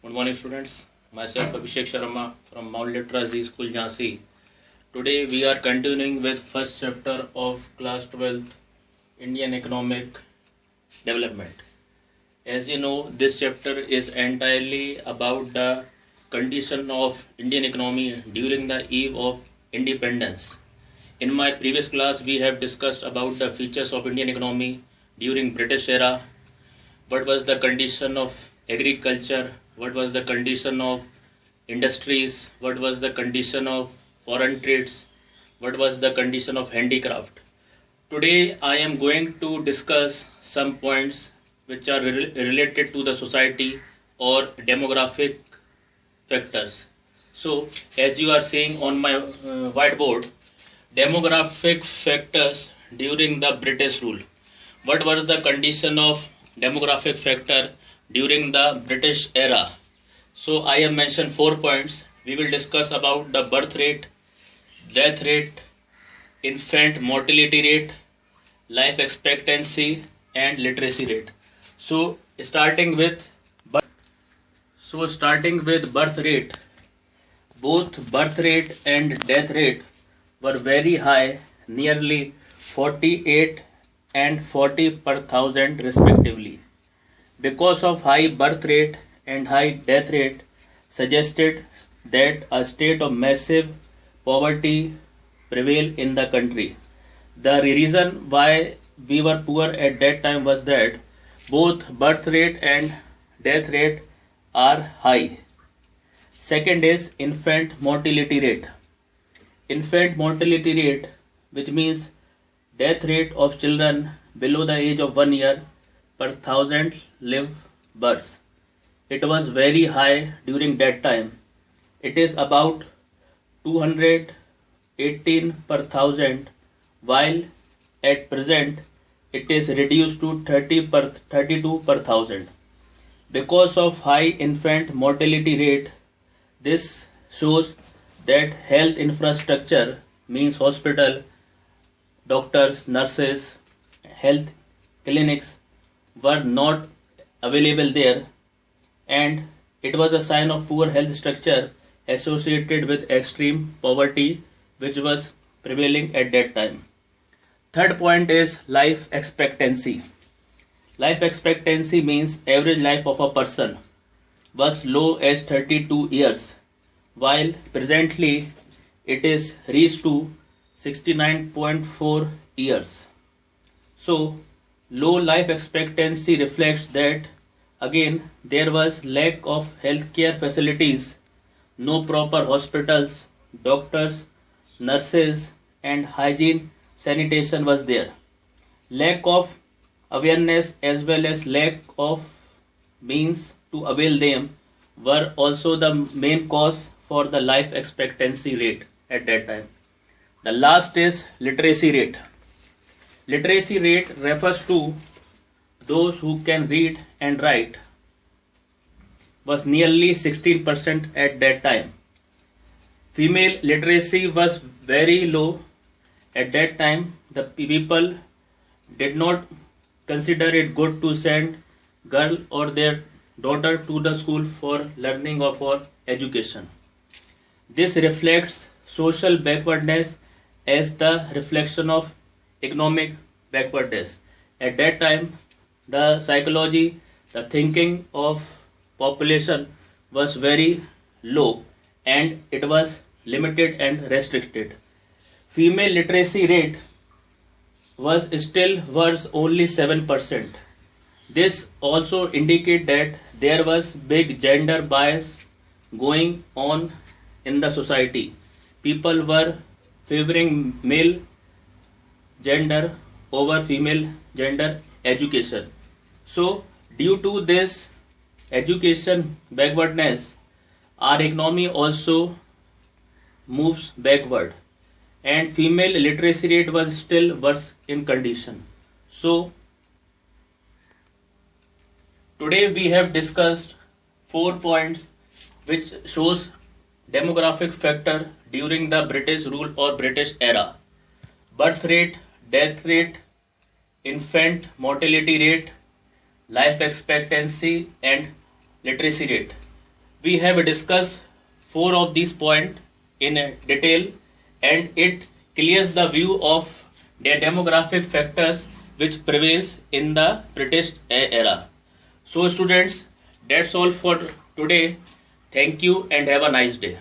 Good morning, students. Myself Abhishek Sharma from Mount Litra Z School, Jhansi. Today we are continuing with first chapter of class 12th Indian Economic Development. As you know, this chapter is entirely about the condition of Indian economy during the eve of independence. In my previous class, we have discussed about the features of Indian economy during British era. What was the condition of agriculture? What was the condition of industries? What was the condition of foreign trades? What was the condition of handicraft? Today I am going to discuss some points which are related to the society or demographic factors. So as you are seeing on my whiteboard, demographic factors during the British rule. What was the condition of demographic factor during the British era? So I have mentioned 4 points. We will discuss about the birth rate, death rate, infant mortality rate, life expectancy and literacy rate. So starting with birth rate, both birth rate and death rate were very high, nearly 48 and 40 per thousand respectively. Because of high birth rate and high death rate suggested that a state of massive poverty prevailed in the country. The reason why we were poor at that time was that both birth rate and death rate are high. Second is infant mortality rate. Infant mortality rate, which means death rate of children below the age of 1 year per thousand live births. It was very high during that time. It is about 218 per thousand, while at present it is reduced to 32 per thousand. Because of high infant mortality rate, this shows that health infrastructure means hospital, doctors, nurses, health clinics were not available there, and it was a sign of poor health structure associated with extreme poverty which was prevailing at that time. Third point is life expectancy. Life expectancy means average life of a person was low as 32 years, while presently it is reached to 69.4 years. So low life expectancy reflects that again there was lack of healthcare facilities, no proper hospitals, doctors, nurses and hygiene sanitation was there. Lack of awareness as well as lack of means to avail them were also the main cause for the life expectancy rate at that time. The last is literacy rate. Literacy rate refers to those who can read and write was nearly 16% at that time. Female literacy was very low at that time. The people did not consider it good to send girl or their daughter to the school for learning or for education. This reflects social backwardness as the reflection of economic backwardness. At that time, the psychology, the thinking of population was very low and it was limited and restricted. Female literacy rate was only 7%. This also indicates that there was big gender bias going on in the society. People were favoring male gender over female gender education. So due to this education backwardness, our economy also moves backward and female literacy rate was still worse in condition. So today we have discussed 4 points which shows demographic factor during the British rule or British era. Birth rate, death rate, infant mortality rate, life expectancy and literacy rate. We have discussed 4 of these points in detail, and it clears the view of the demographic factors which prevails in the British era. So students, that's all for today. Thank you and have a nice day.